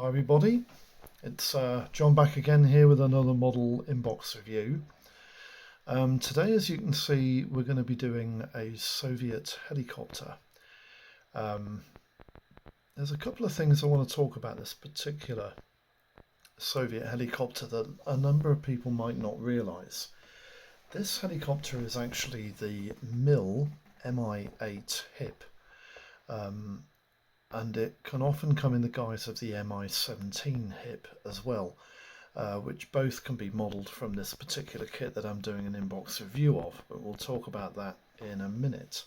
Hi everybody, it's John back again here with another model inbox review. Today, as you can see, we're going to be doing a Soviet helicopter. Um, there's a couple of things I want to talk about this particular Soviet helicopter that a number of people might not realise. This helicopter is actually the Mi-8 HIP. And it can often come in the guise of the Mi-17 HIP as well, which both can be modelled from this particular kit that I'm doing an inbox review of, but we'll talk about that in a minute.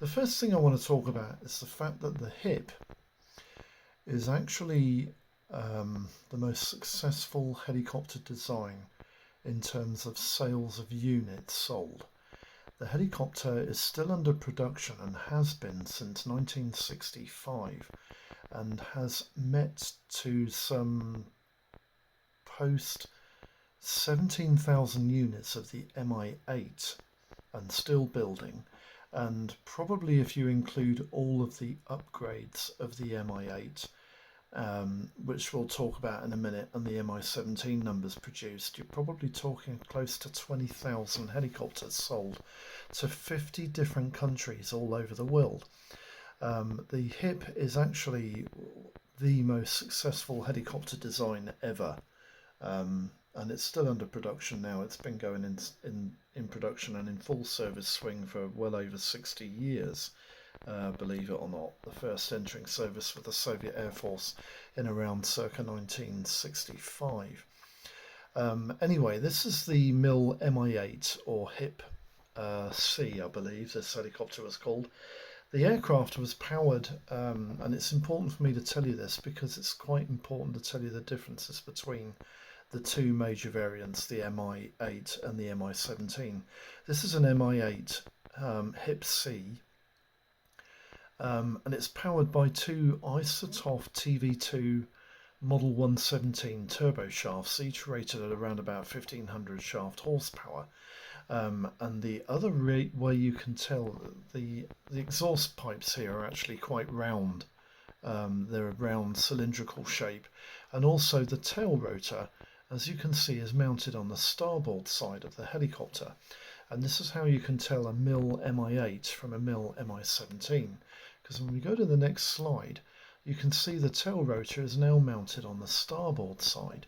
The first thing I want to talk about is the fact that the HIP is actually the most successful helicopter design in terms of sales of units sold. The helicopter is still under production and has been since 1965 and has met to some post 17,000 units of the Mi-8 and still building, and probably if you include all of the upgrades of the Mi-8, which we'll talk about in a minute, and the Mi-17 numbers produced, you're probably talking close to 20,000 helicopters sold to 50 different countries all over the world. The HIP is actually the most successful helicopter design ever, and it's still under production now. It's been going in production and in full service swing for well over 60 years. Believe it or not, the first entering service with the Soviet Air Force in around circa 1965. Anyway, this is the Mi-8 or HIP C, I believe this helicopter was called. The aircraft was powered, and it's important for me to tell you this because it's quite important to tell you the differences between the two major variants, the Mi-8 and the Mi-17. This is an Mi-8 HIP C. And it's powered by two Isotov TV2 Model 117 turbo shafts, each rated at around about 1500 shaft horsepower. And the other way you can tell, the exhaust pipes here are actually quite round. They're a round cylindrical shape, and also the tail rotor, as you can see, is mounted on the starboard side of the helicopter. And this is how you can tell a Mi-8 from a Mi-17. Because when we go to the next slide, you can see the tail rotor is now mounted on the starboard side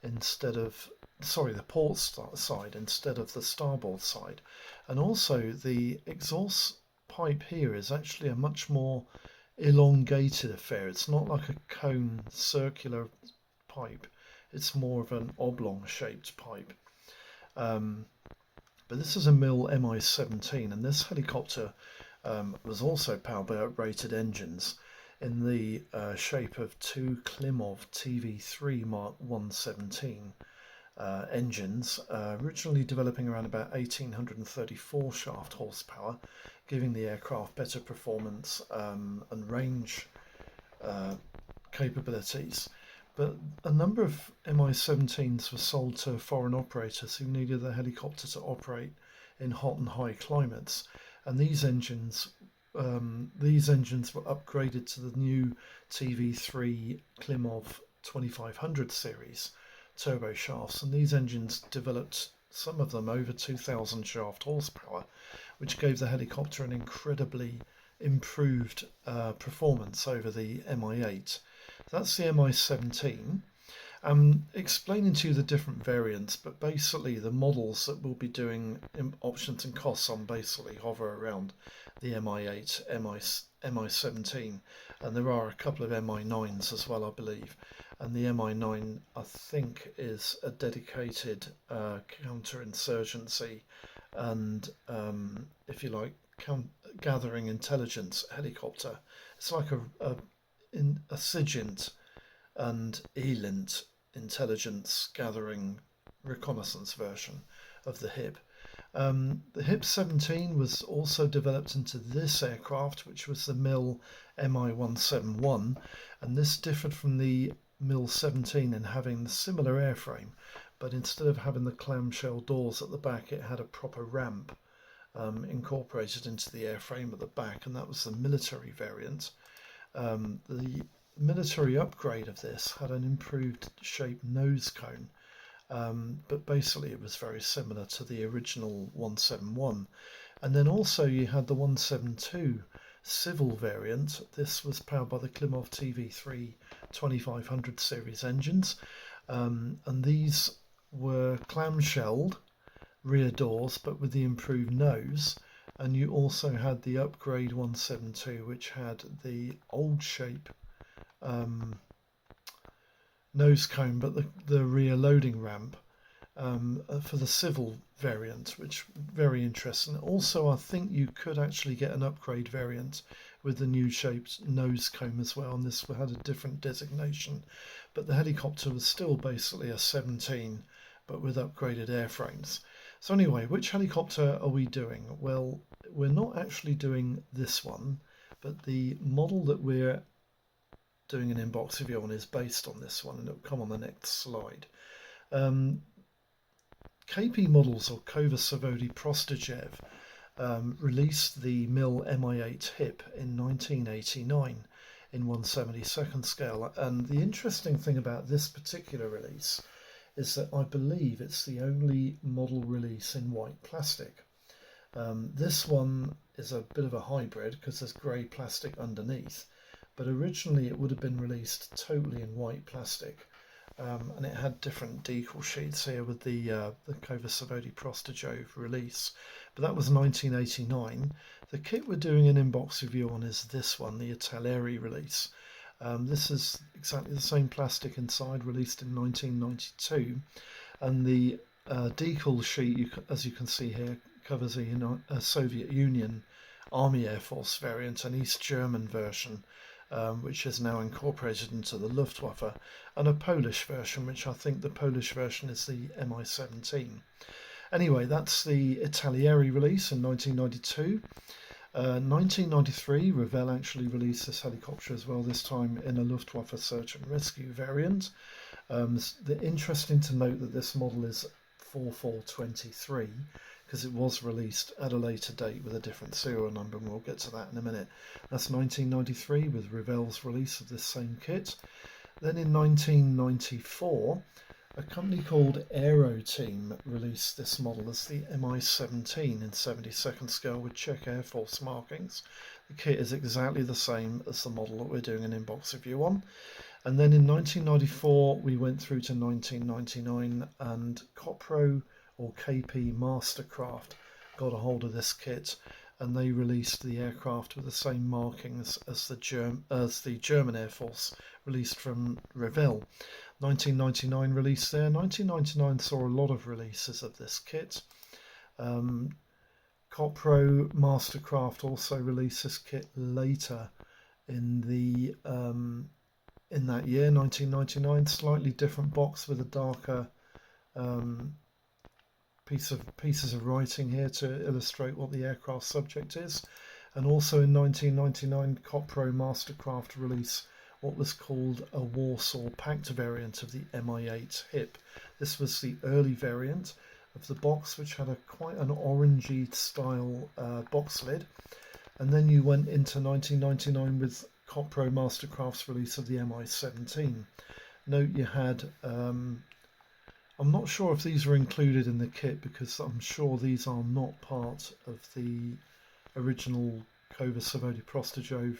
instead of, the port side instead of the starboard side. And also the exhaust pipe here is actually a much more elongated affair. It's not like a cone circular pipe. It's more of an oblong shaped pipe. But this is a Mi-17, and this helicopter was also powered by uprated engines in the shape of two Klimov TV3 Mark 117 engines, originally developing around about 1834 shaft horsepower, giving the aircraft better performance and range capabilities. But a number of Mi-17s were sold to foreign operators who needed the helicopter to operate in hot and high climates, and these engines were upgraded to the new TV3 Klimov 2500 series turbo shafts, and these engines developed, some of them, over 2000 shaft horsepower, which gave the helicopter an incredibly improved performance over the Mi-8. That's the Mi-17. I'm explaining to you the different variants, but basically the models that we'll be doing options and costs on basically hover around the Mi-8, Mi-17, and there are a couple of Mi-9s as well, I believe. And the Mi-9, I think, is a dedicated counterinsurgency and, if you like, gathering intelligence helicopter. It's like a SIGINT and ELINT intelligence gathering reconnaissance version of the HIP. The HIP 17 was also developed into this aircraft, which was the Mi-171, and this differed from the Mi-17 in having the similar airframe, but instead of having the clamshell doors at the back, it had a proper ramp incorporated into the airframe at the back, and that was the military variant. The military upgrade of this had an improved shaped nose cone, but basically it was very similar to the original 171. And then also you had the 172 civil variant. This was powered by the Klimov TV3 2500 series engines, and these were clamshelled rear doors but with the improved nose. And you also had the upgrade 172, which had the old shape um, nose cone but the rear loading ramp for the civil variant, which very interesting. Also, I think you could actually get an upgrade variant with the new shaped nose cone as well, and this had a different designation. But the helicopter was still basically a 17, but with upgraded airframes. So anyway, which helicopter are we doing? Well, we're not actually doing this one, but the model that we're doing an inbox review on is based on this one, and it'll come on the next slide. KP Models, or Kovasavody Prostojev, released the Mi-8 hip in 1989 in 1/72 scale. And the interesting thing about this particular release is that I believe it's the only model release in white plastic. This one is a bit of a hybrid because there's grey plastic underneath, but originally it would have been released totally in white plastic. And it had different decal sheets here with the Kovasavody Prostojev release, but that was 1989. The kit we're doing an inbox review on is this one, the Italeri release. This is exactly the same plastic inside, released in 1992, and the decal sheet, as you can see here, covers a Soviet Union Army Air Force variant, an East German version, which is now incorporated into the Luftwaffe, and a Polish version, which I think the Polish version is the Mi-17. Anyway, that's the Italeri release in 1992. 1993, Revell actually released this helicopter as well, this time in a Luftwaffe search and rescue variant. Interesting to note that this model is 4423, because it was released at a later date with a different serial number, and we'll get to that in a minute. That's 1993 with Revell's release of this same kit. Then in 1994, a company called Aero Team released this model as the Mi-17 in 72nd scale with Czech Air Force markings. The kit is exactly the same as the model that we're doing an inbox review on. And then in 1994, we went through to 1999, and Copro, or KP Mastercraft, got a hold of this kit, and they released the aircraft with the same markings as the German Air Force released from Revell. 1999 release there. 1999 saw a lot of releases of this kit. Copro Mastercraft also released this kit later in that year, 1999. Slightly different box with a darker pieces of writing here to illustrate what the aircraft subject is. And also in 1999, Copro Mastercraft released what was called a Warsaw Pact variant of the Mi-8 hip. This was the early variant of the box, which had quite an orangey style box lid. And then you went into 1999 with Copro Mastercraft's release of the Mi-17. Note you had, I'm not sure if these were included in the kit, because I'm sure these are not part of the original Kovasavody Prostojev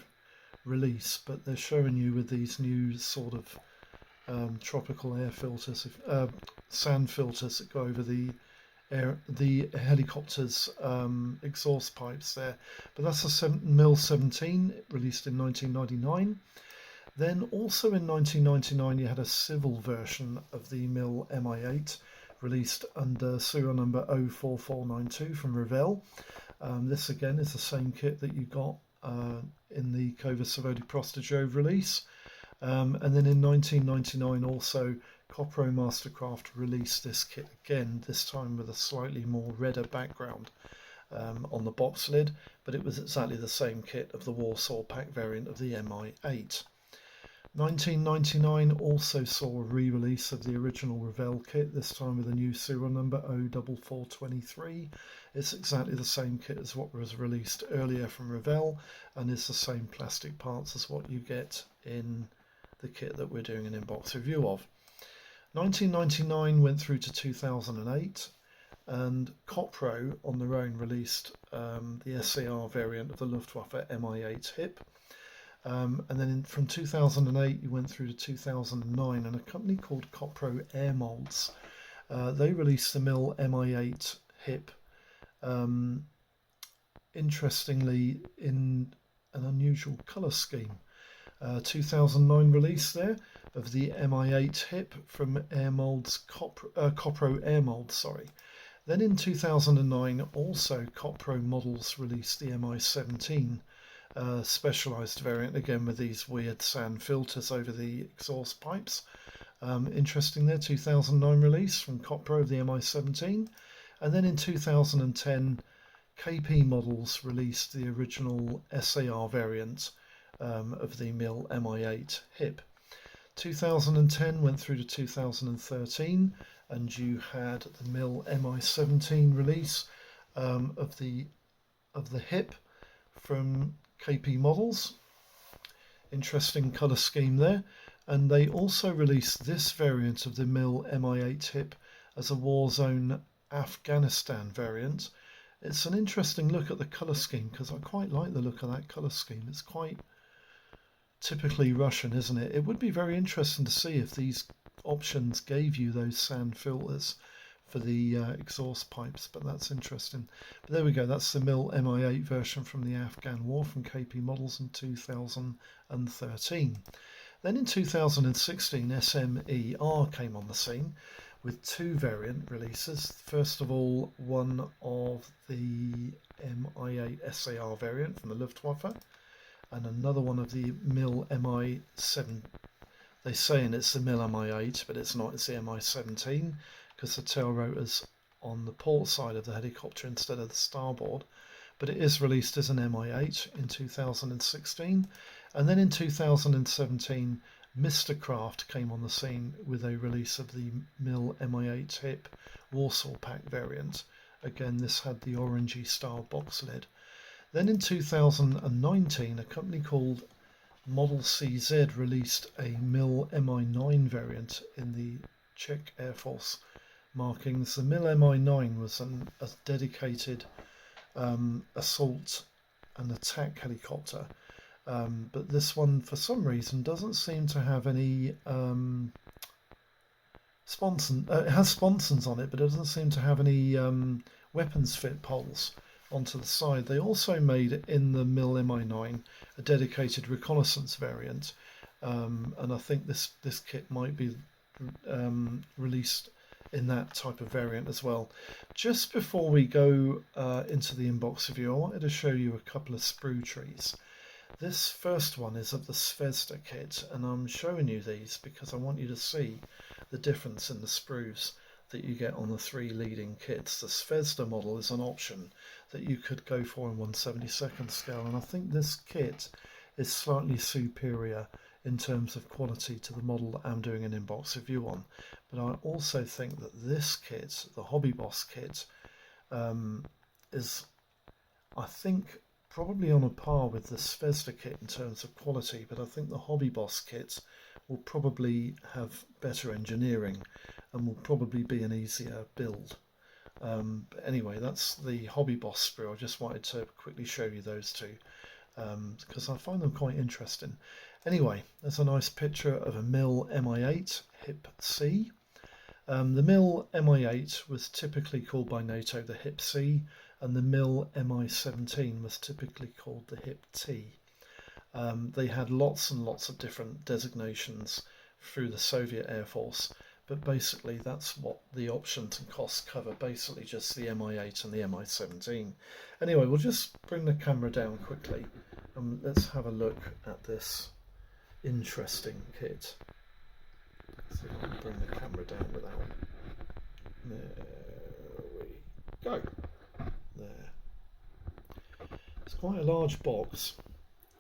release, but they're showing you with these new sort of tropical air filters, sand filters that go over the helicopter's exhaust pipes there. But that's a Mi-17 released in 1999. Then also in 1999 you had a civil version of the Mi-8 released under serial number 04492 from Revell. This again is the same kit that you got in the Kovasavody Prostojev release. And then in 1999 also Copro Mastercraft released this kit again, this time with a slightly more redder background on the box lid, but it was exactly the same kit of the Warsaw Pact variant of the Mi-8. 1999 also saw a re-release of the original Revell kit, this time with a new serial number 04423. It's exactly the same kit as what was released earlier from Revell, and is the same plastic parts as what you get in the kit that we're doing an inbox review of. 1999 went through to 2008, and Copro on their own released the SAR variant of the Luftwaffe Mi-8 HIP. And then from 2008 you went through to 2009, and a company called Copro Air Molds, they released the Mi-8 HIP, interestingly in an unusual colour scheme. 2009 release there of the Mi-8 HIP from Air Molds, Copro Air Molds, sorry. Then in 2009 also Copro Models released the Mi-17 specialised variant, again with these weird sand filters over the exhaust pipes. Interesting there, 2009 release from Copro of the Mi-17. And then in 2010 KP Models released the original SAR variant of the Mi-8 HIP. 2010 went through to 2013, and you had the Mi-17 release of the HIP from KP Models. Interesting colour scheme there. And they also released this variant of the Mi-8 HIP as a Warzone Afghanistan variant. It's an interesting look at the colour scheme, because I quite like the look of that colour scheme. It's quite typically Russian, isn't it? It would be very interesting to see if these options gave you those sand filters for the exhaust pipes, but that's interesting. But there we go, that's the Mi-8 version from the Afghan war from KP Models in 2013. Then in 2016 SMER came on the scene with two variant releases. First of all, one of the Mi-8 SAR variant from the Luftwaffe, and another one of the Mi-7. They're saying it's the Mi-8, but it's not, it's the Mi-17, because the tail rotor's on the port side of the helicopter instead of the starboard. But it is released as an Mi-8 in 2016. And then in 2017, Mr. Craft came on the scene with a release of the Mi-8 HIP Warsaw Pack variant. Again, this had the orangey style box lid. Then in 2019, a company called Model CZ released a Mi-9 variant in the Czech Air Force markings. The Mi-9 was a dedicated assault and attack helicopter, but this one for some reason doesn't seem to have any sponsons. It has sponsons on it, but it doesn't seem to have any weapons fit poles onto the side. They also made in the Mi-9 a dedicated reconnaissance variant, and I think this kit might be released in that type of variant as well. Just before we go into the inbox review, I wanted to show you a couple of sprue trees. This first one is of the Zvezda kit, and I'm showing you these because I want you to see the difference in the sprues that you get on the three leading kits. The Zvezda model is an option that you could go for in 1/72nd scale, and I think this kit is slightly superior in terms of quality to the model that I'm doing an inbox review on. But I also think that this kit, the Hobby Boss kit, is, I think, probably on a par with the Zvezda kit in terms of quality, but I think the Hobby Boss kit will probably have better engineering and will probably be an easier build. But anyway, that's the Hobby Boss sprue. I just wanted to quickly show you those two because I find them quite interesting. Anyway, there's a nice picture of a Mi-8 HIP C. The Mi-8 was typically called by NATO the HIP C, and the Mi-17 was typically called the HIP T. They had lots and lots of different designations through the Soviet Air Force, but basically that's what the options and costs cover, basically just the Mi-8 and the Mi-17. Anyway, we'll just bring the camera down quickly and let's have a look at this interesting kit. Let's see if I can bring the camera down without. There we go. There. It's quite a large box.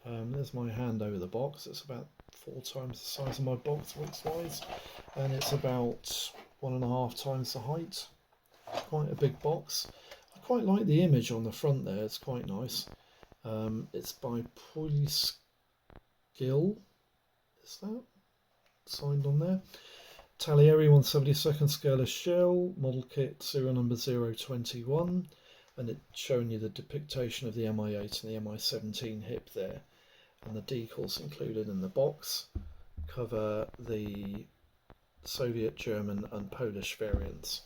There's my hand over the box. It's about 4 times the size of my box width-wise, and it's about 1.5 times the height. Quite a big box. I quite like the image on the front there. It's quite nice. It's by Polyskill. Is that? signed on there. Italeri 1/72 scale shell, model kit serial number 021, and it's showing you the depiction of the Mi-8 and the Mi-17 hip there, and the decals included in the box cover the Soviet, German and Polish variants.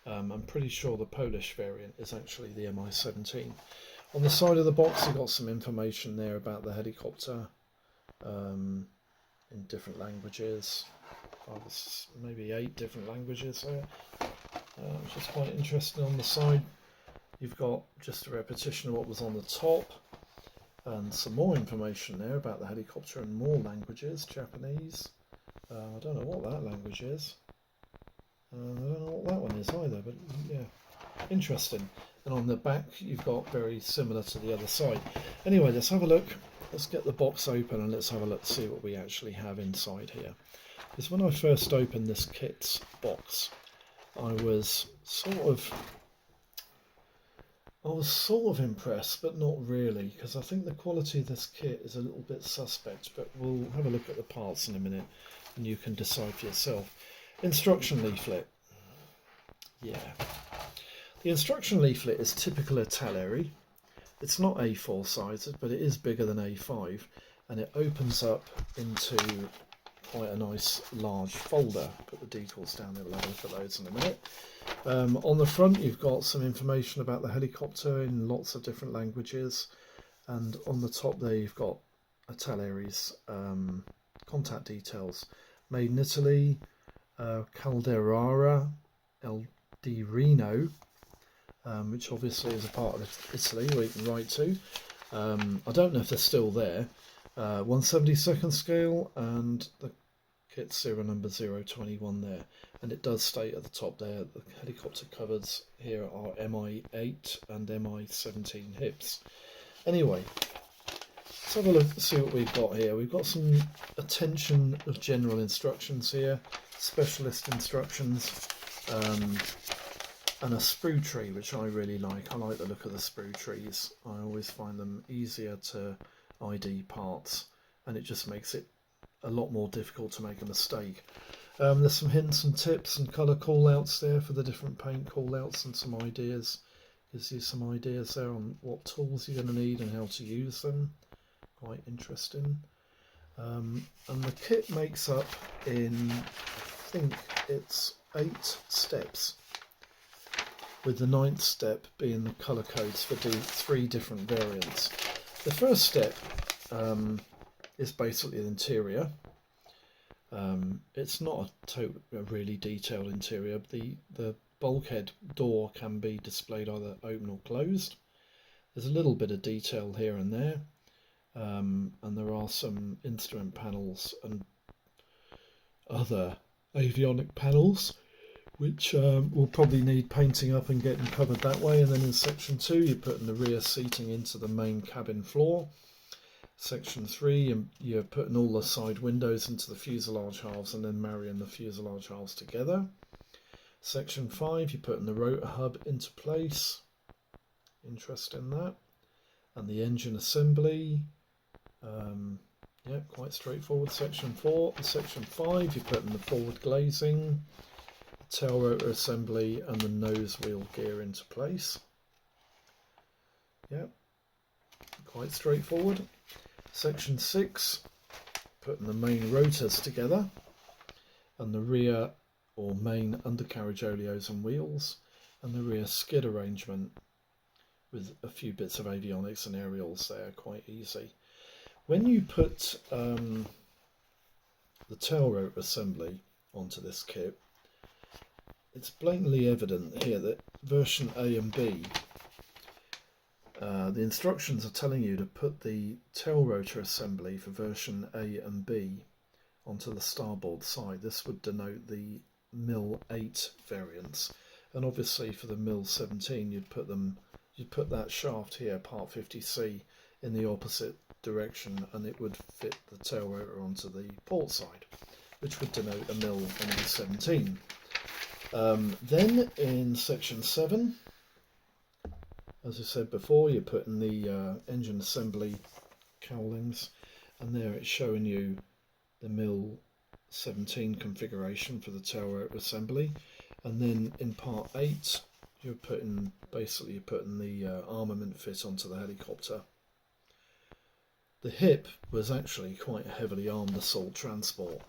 I'm pretty sure the Polish variant is actually the Mi-17. On the side of the box you've got some information there about the helicopter in different languages. Maybe 8 different languages there, which is quite interesting. On the side you've got just a repetition of what was on the top and some more information there about the helicopter in more languages. Japanese, I don't know what that language is, I don't know what that one is either, but yeah, interesting. And on the back you've got very similar to the other side. Anyway, let's have a look. Let's get the box open and let's have a look, see what we actually have inside here. Because when I first opened this kit's box, I was sort of impressed, but not really, because I think the quality of this kit is a little bit suspect, but we'll have a look at the parts in a minute and you can decide for yourself. Instruction leaflet. Yeah. The instruction leaflet is typical Italeri. It's not A4 sized, but it is bigger than A5, and it opens up into quite a nice large folder. Put the decals down there, we'll have a look at those in a minute. On the front you've got some information about the helicopter in lots of different languages, and on the top there you've got Italeri's contact details. Made in Italy, Calderara El Di Reno, which obviously is a part of Italy where you can write to. I don't know if they're still there. 1/72 scale, and the kit serial number 021 there, and it does state at the top there the helicopter covers here are Mi-8 and Mi-17 hips. Anyway, let's have a look and see what we've got here. We've got some attention of general instructions here, specialist instructions, and a sprue tree, which I really like. I like the look of the sprue trees. I always find them easier to ID parts, and it just makes it a lot more difficult to make a mistake. There's some hints and tips and colour call-outs there for the different paint call-outs, and some ideas. Gives you some ideas there on what tools you're going to need and how to use them. Quite interesting. And the kit makes up in, I think it's 8 steps, with the 9th step being the colour codes for 3 different variants. The first step is basically the interior. It's not a really detailed interior. The bulkhead door can be displayed either open or closed. There's a little bit of detail here and there, and there are some instrument panels and other avionic panels which will probably need painting up and getting covered that way. And then in section 2 you're putting the rear seating into the main cabin floor. Section 3 you're putting all the side windows into the fuselage halves and then marrying the fuselage halves together. Section 5 you're putting the rotor hub into place. Interest in that. And the engine assembly. Yeah, quite straightforward. Section 4 and section 5 you're putting the forward glazing, tail rotor assembly and the nose wheel gear into place. Yeah, quite straightforward. Section 6, putting the main rotors together and the rear or main undercarriage oleos and wheels, and the rear skid arrangement with a few bits of avionics and aerials there, quite easy. When you put the tail rotor assembly onto this kit, it's blatantly evident here that version A and B, the instructions are telling you to put the tail rotor assembly for version A and B onto the starboard side. This would denote the Mi-8 variants, and obviously for the Mi-17 you'd put that shaft here, part 50C, in the opposite direction, and it would fit the tail rotor onto the port side, which would denote a Mi-17. Then in section 7, as I said before, you're putting the engine assembly cowlings, and there it's showing you the 17 configuration for the tail rotor assembly, and then in part 8 you're putting the armament fit onto the helicopter. The hip was actually quite a heavily armed assault transport.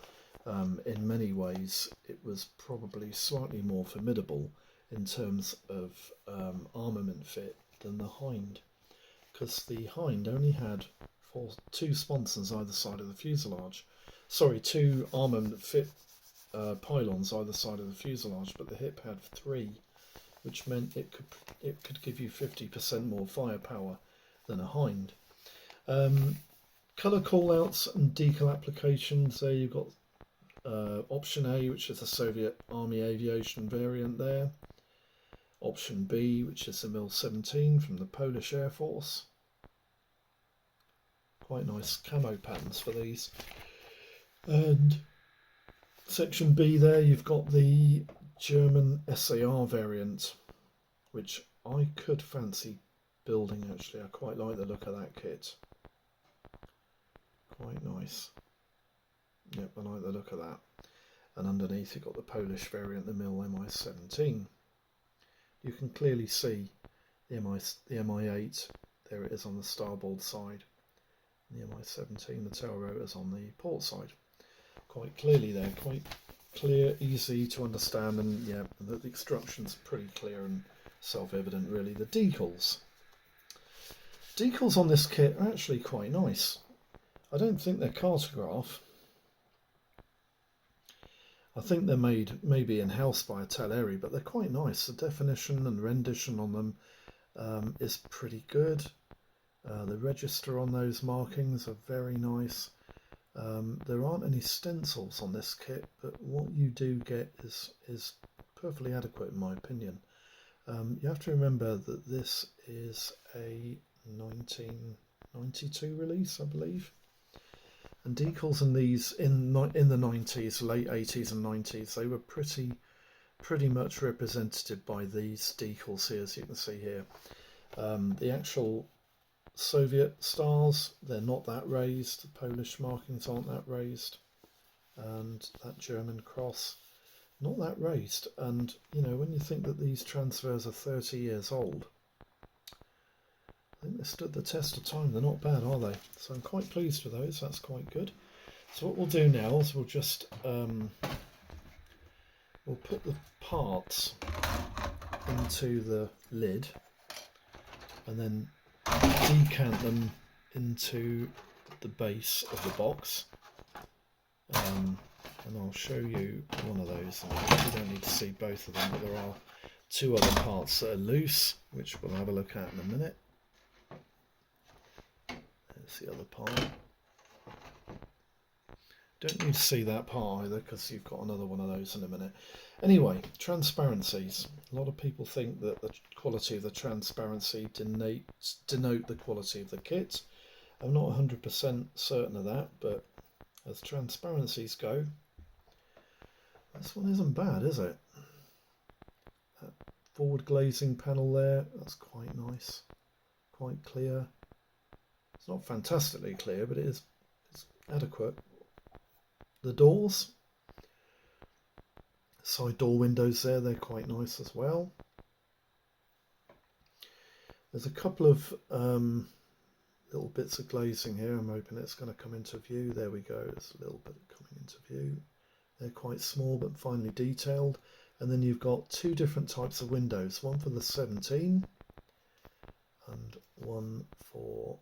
In many ways it was probably slightly more formidable in terms of armament fit than the Hind, because the Hind only had two sponsons either side of the fuselage. Sorry, two armament fit pylons either side of the fuselage, but the hip had 3, which meant it could give you 50% more firepower than a Hind. Colour callouts and decal applications. There you've got option A, which is the Soviet Army aviation variant there. Option B, which is the Mi-17 from the Polish Air Force. Quite nice camo patterns for these. And section B there, you've got the German SAR variant, which I could fancy building actually. I quite like the look of that kit. Quite nice. Yep, I like the look of that. And underneath you've got the Polish variant, the Mi-17. You can clearly see the Mi-8, there it is on the starboard side. And the Mi-17, the tail rotors on the port side. Quite clearly there, quite clear, easy to understand, and yeah, the instructions are pretty clear and self-evident really. The decals. Decals on this kit are actually quite nice. I don't think they're cartograph. I think they're made maybe in-house by Italeri, but they're quite nice. The definition and rendition on them is pretty good. The register on those markings are very nice. There aren't any stencils on this kit, but what you do get is perfectly adequate in my opinion. You have to remember that this is a 1992 release, I believe. And decals in these in the 90s, late 80s and 90s, they were pretty much represented by these decals here, as you can see here. The actual Soviet stars, they're not that raised. The Polish markings aren't that raised, and that German cross, not that raised. And you know, when you think that these transfers are 30 years old, I think they stood the test of time. They're not bad, are they? So I'm quite pleased with those. That's quite good. So what we'll do now is we'll just we'll put the parts into the lid and then decant them into the base of the box. And I'll show you one of those. You don't need to see both of them, but there are 2 other parts that are loose, which we'll have a look at in a minute. There's the other part. Don't need to see that part either, because you've got another one of those in a minute. Anyway, transparencies. A lot of people think that the quality of the transparency denote the quality of the kit. I'm not 100% certain of that, but as transparencies go, this one isn't bad, is it? That forward glazing panel there, that's quite nice, quite clear. It's not fantastically clear, but it's adequate. The doors, side door windows there, they're quite nice as well. There's a couple of little bits of glazing here. I'm hoping it's going to come into view. There we go, it's a little bit coming into view. They're quite small but finely detailed. And then you've got 2 different types of windows, one for the 17 and one for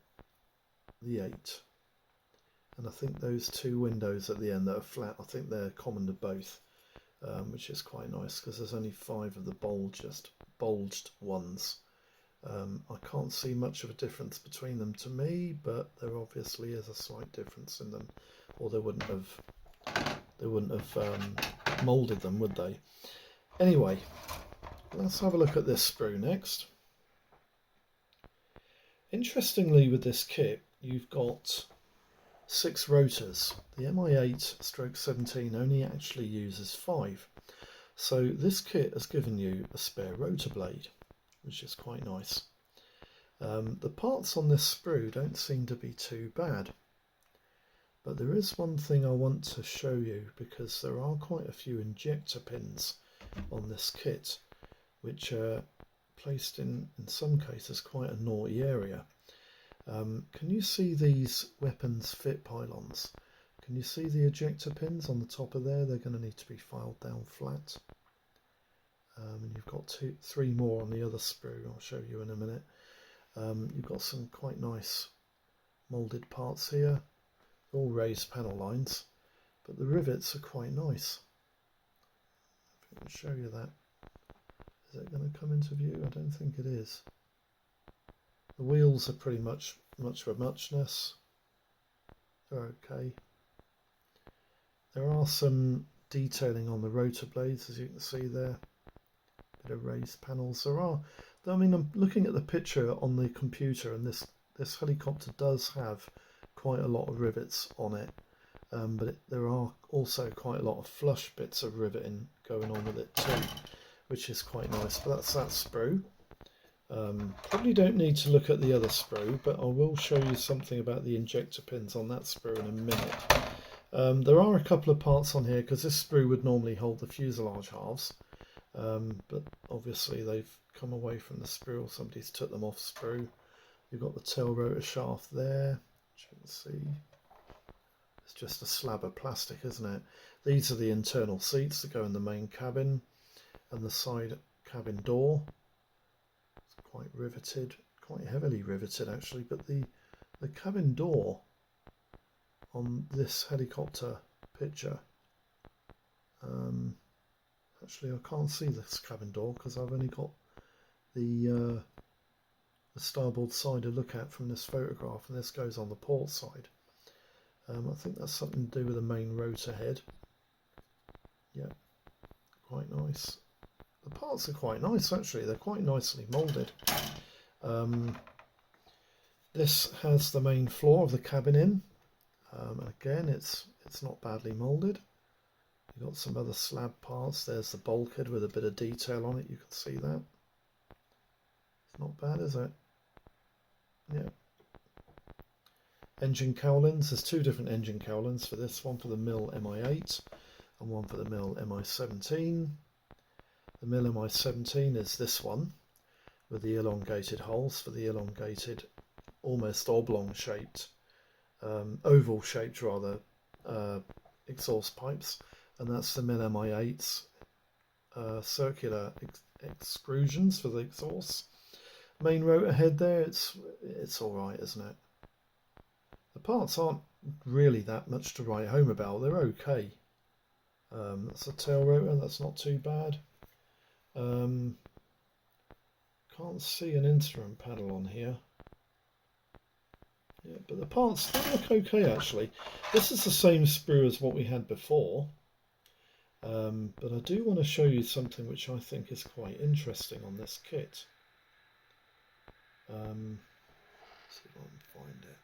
the 8. And I think those 2 windows at the end that are flat, I think they're common to both, which is quite nice because there's only 5 of the bulged ones. I can't see much of a difference between them to me, but there obviously is a slight difference in them, or they wouldn't have moulded them, would they? Anyway, let's have a look at this sprue next. Interestingly, with this kit, you've got 6 rotors. The Mi-8/17 only actually uses 5. So this kit has given you a spare rotor blade, which is quite nice. The parts on this sprue don't seem to be too bad. But there is one thing I want to show you, because there are quite a few injector pins on this kit, which are placed in some cases, quite a naughty area. Can you see these weapons fit pylons? Can you see the ejector pins on the top of there? They're going to need to be filed down flat. And you've got three more on the other sprue. I'll show you in a minute. You've got some quite nice moulded parts here, all raised panel lines, but the rivets are quite nice. I can show you that. Is it going to come into view? I don't think it is. The wheels are pretty much of a muchness. They're okay. There are some detailing on the rotor blades, as you can see there. Bit of raised panels. I mean, I'm looking at the picture on the computer, and this helicopter does have quite a lot of rivets on it, but there are also quite a lot of flush bits of riveting going on with it too, which is quite nice. But that's that sprue. Probably don't need to look at the other sprue, but I will show you something about the injector pins on that sprue in a minute. There are a couple of parts on here, because this sprue would normally hold the fuselage halves, but obviously they've come away from the sprue, or somebody's took them off sprue. You've got the tail rotor shaft there, which you can see. It's just a slab of plastic, isn't it? These are the internal seats that go in the main cabin, and the side cabin door. It's quite riveted, quite heavily riveted actually, but the cabin door on this helicopter picture, actually I can't see this cabin door because I've only got the starboard side to look at from this photograph, and this goes on the port side. I think that's something to do with the main rotor head. Yeah, quite nice. The parts are quite nice actually, they're quite nicely moulded. This has the main floor of the cabin in. Again, it's not badly moulded. You've got some other slab parts. There's the bulkhead with a bit of detail on it, you can see that. It's not bad, is it? Yeah. Engine cowlings, there's two different engine cowlings for this, one for the Mi-8 and one for the Mi-17. The Mi-17 is this one with the elongated holes for the elongated, almost oblong shaped, oval shaped rather, exhaust pipes, and that's the Mi-8's circular extrusions for the exhaust. Main rotor head there, it's alright, isn't it? The parts aren't really that much to write home about, they're okay. That's a tail rotor, that's not too bad. Can't see an instrument panel on here. Yeah, but the parts, they look okay actually. This is the same sprue as what we had before. But I do want to show you something which I think is quite interesting on this kit. See if I can find it.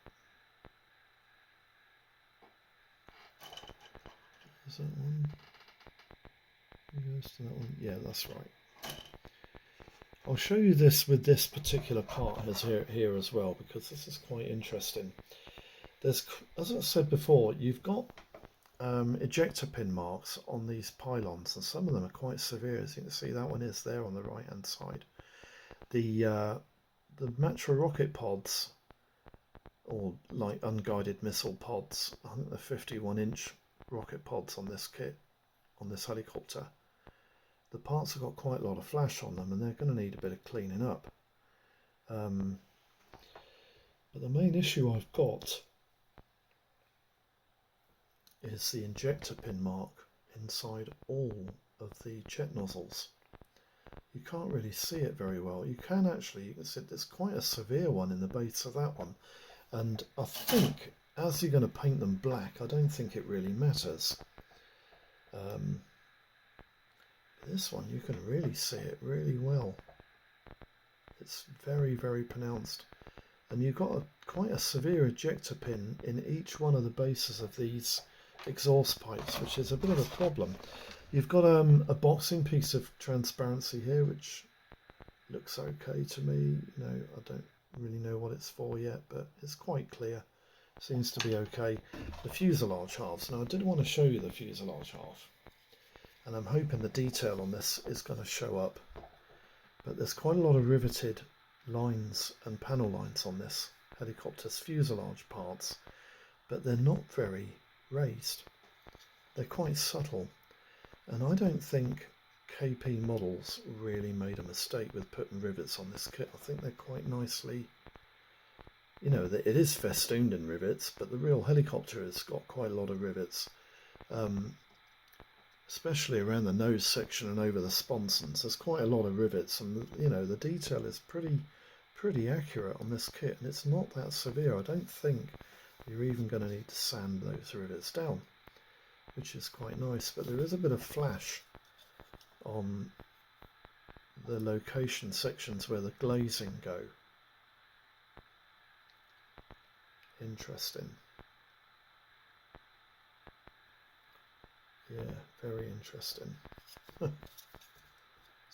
Is that one? It goes to that one. Yeah, that's right. I'll show you this with this particular part here as well, because this is quite interesting. There's, as I said before, you've got ejector pin marks on these pylons, and some of them are quite severe. As you can see, that one is there on the right hand side. The Matra rocket pods, or like unguided missile pods, I think they're 51-inch rocket pods on this kit, on this helicopter. The parts have got quite a lot of flash on them, and they're going to need a bit of cleaning up. But the main issue I've got is the injector pin mark inside all of the jet nozzles. You can't really see it very well. You can actually, you can see there's quite a severe one in the base of that one, and I think as you're going to paint them black, I don't think it really matters. This one you can really see it really well. It's very, very pronounced, and you've got quite a severe ejector pin in each one of the bases of these exhaust pipes, which is a bit of a problem. You've got a boxing piece of transparency here, which looks okay to me. You know, I don't really know what it's for yet, but it's quite clear. Seems to be okay. The fuselage halves. Now I did want to show you the fuselage half, and I'm hoping the detail on this is going to show up. But there's quite a lot of riveted lines and panel lines on this helicopter's fuselage parts, but they're not very raised. They're quite subtle, and I don't think KP Models really made a mistake with putting rivets on this kit. I think they're quite nicely, you know, it is festooned in rivets, but the real helicopter has got quite a lot of rivets, especially around the nose section and over the sponsons. There's quite a lot of rivets, and you know, the detail is pretty accurate on this kit, and it's not that severe. I don't think you're even going to need to sand those rivets down, which is quite nice. But there is a bit of flash on the location sections where the glazing go. Interesting. Yeah, very interesting. So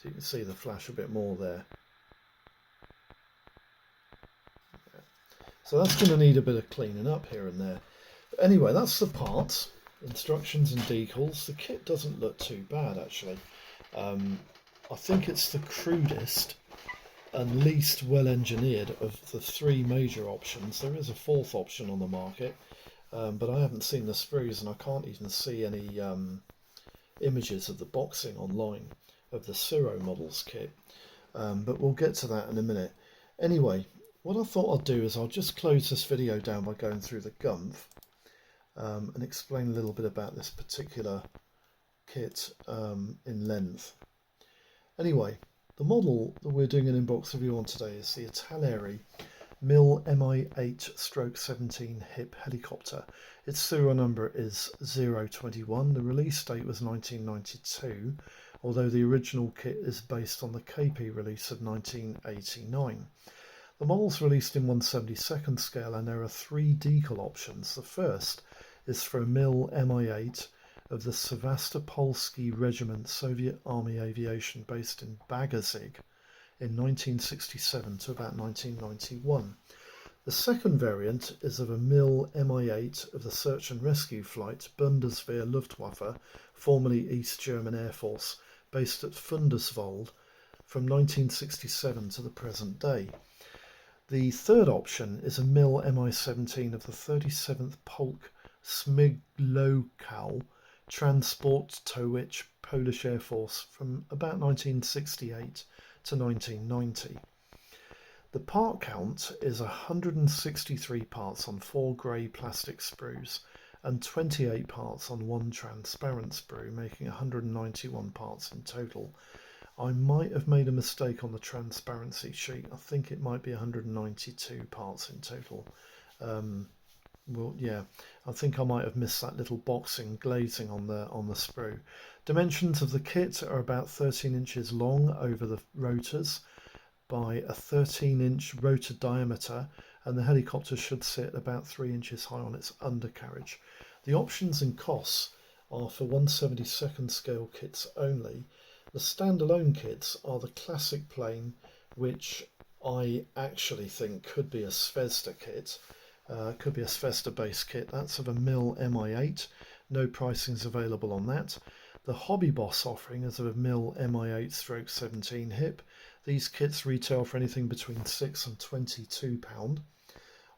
you can see the flash a bit more there. Yeah. So that's going to need a bit of cleaning up here and there. But anyway, that's the parts, instructions and decals. The kit doesn't look too bad actually. I think it's the crudest and least well engineered of the three major options. There is a fourth option on the market, but I haven't seen the sprues, and I can't even see any images of the boxing online of the Ciro Models kit, but we'll get to that in a minute. Anyway, what I thought I'd do is I'll just close this video down by going through the Gumph and explain a little bit about this particular kit in length. Anyway, the model that we're doing an inbox review on today is the Italeri Mi-8/17 hip helicopter. Its serial number is 021. The release date was 1992, although the original kit is based on the KP release of 1989. The model's released in 1/72nd scale, and there are three decal options. The first is for a Mi-8 of the Sevastopolsky Regiment Soviet Army Aviation based in Bagazig in 1967 to about 1991. The second variant is of a Mi-8 of the Search and Rescue Flight Bundeswehr Luftwaffe, formerly East German Air Force, based at Fundeswald from 1967 to the present day. The third option is a Mi-17 of the 37th Polk Smyglokow Transportowicz Polish Air Force from about 1968 to 1990. The part count is 163 parts on 4 grey plastic sprues and 28 parts on 1 transparent sprue, making 191 parts in total. I might have made a mistake on the transparency sheet. I think it might be 192 parts in total. Well, yeah, I think I might have missed that little boxing glazing on the sprue. Dimensions of the kit are about 13 inches long over the rotors by a 13-inch rotor diameter, and the helicopter should sit about 3 inches high on its undercarriage. The options and costs are for 1/72nd scale kits only. The standalone kits are the classic plane, which I actually think could be a Zvezda kit. Could be a Zvezda base kit. That's of a Mi-8. No pricing's available on that. The Hobby Boss offering is of a Mi-8/17 hip. These kits retail for anything between £6 and £22.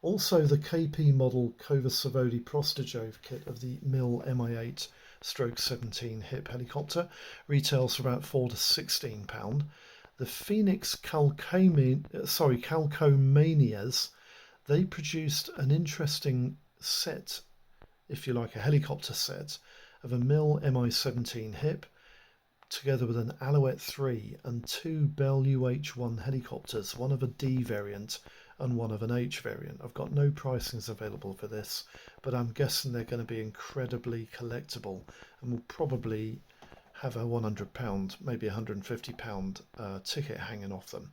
Also, the KP model Kovasavody Prostojov kit of the Mi-8/17 hip helicopter retails for about £4 to £16. The Phoenix Calcomanias, they produced an interesting set, if you like, a helicopter set of a Mi-17 hip, together with an Alouette 3 and 2 Bell UH-1 helicopters, one of a D variant and one of an H variant. I've got no pricings available for this, but I'm guessing they're going to be incredibly collectible and will probably have a £100, maybe £150 ticket hanging off them.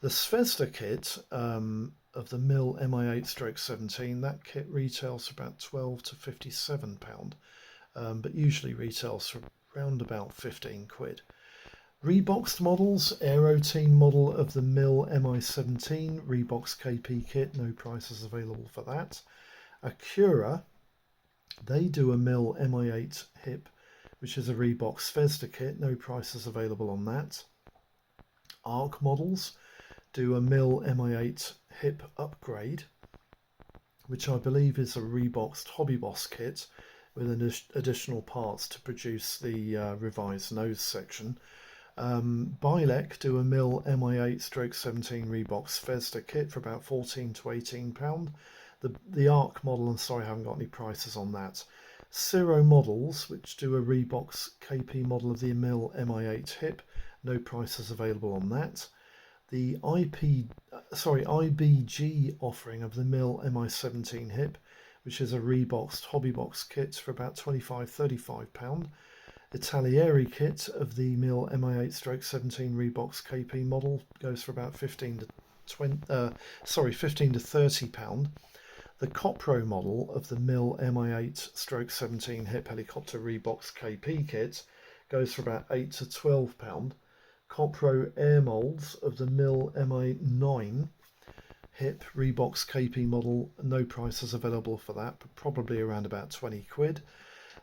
The Zvezda kit of the Mi-8/17, that kit retails for about £12 to £57, but usually retails for around about 15 quid. Reboxed models, Aero Team model of the Mi-17, Rebox KP kit, no prices available for that. Acura, they do a Mill Mi-8 hip, which is a Reebok Svezda kit. No prices available on that. Arc Models do a Mill Mi-8 hip upgrade, which I believe is a Reebok Hobby Boss kit with additional parts to produce the revised nose section. Bilek do a Mill Mi-8 stroke 17 Reebok Svezda kit for about £14 to £18. The Arc model, and sorry I haven't got any prices on that. Ciro Models, which do a Reebok KP model of the Mill Mi-8 hip, no prices available on that. The IBG offering of the Mill Mi-17 hip, which is a Reebok Hobby Box kit for about £25–35. Italeri kit of the Mill Mi-8 stroke 17 Reebok KP model goes for about £15 to £30. The Copro model of the Mill Mi-8 stroke 17 hip helicopter Reebok KP kit goes for about £8 to £12. Copro air molds of the Mill Mi-9 hip Reebok KP model, no prices available for that, but probably around about £20.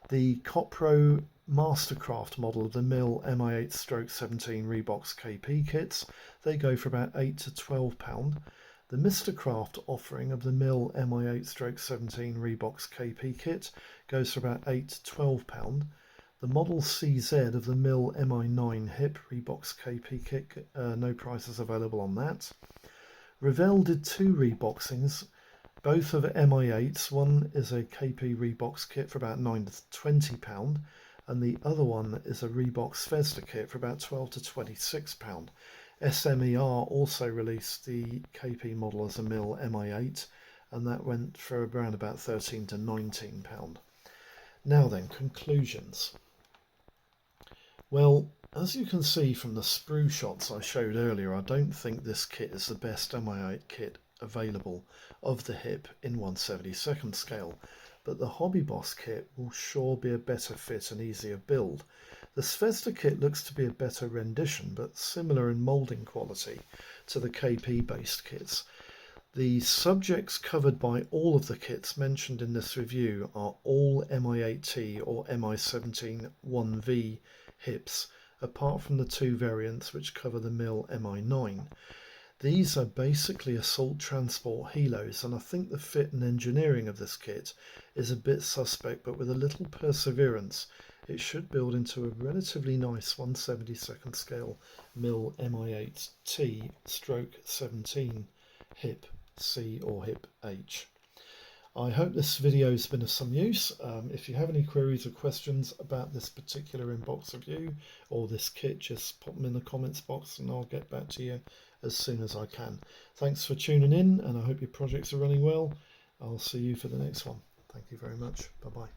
The Copro Mastercraft model of the Mill Mi-8 stroke 17 Reebok KP kits, they go for about £8 to £12. The Mr. Craft offering of the Mill Mi-8 stroke 17 Reebok KP kit goes for about £8 to £12. The Model CZ of the Mill Mi-9 hip Reebok KP kit, no prices available on that. Revell did two reboxings, both of Mi-8s. One is a KP Reebok kit for about £9 to £20, and the other one is a Reebok Svezda kit for about £12 to £26. SMER also released the KP model as a Mill Mi-8, and that went for around about £13 to £19. Now then, conclusions. Well, as you can see from the sprue shots I showed earlier, I don't think this kit is the best Mi-8 kit available of the hip in 1/72nd scale, but the Hobby Boss kit will sure be a better fit and easier build. The Svezda kit looks to be a better rendition, but similar in moulding quality to the KP based kits. The subjects covered by all of the kits mentioned in this review are all Mi-8T or Mi-17 1V hips, apart from the two variants which cover the Mill Mi-9. These are basically assault transport helos, and I think the fit and engineering of this kit is a bit suspect, but with a little perseverance it should build into a relatively nice 1/72nd scale Mill Mi-8T stroke 17 hip C or hip H. I hope this video has been of some use. If you have any queries or questions about this particular inbox review or this kit, just pop them in the comments box and I'll get back to you as soon as I can. Thanks for tuning in, and I hope your projects are running well. I'll see you for the next one. Thank you very much. Bye bye.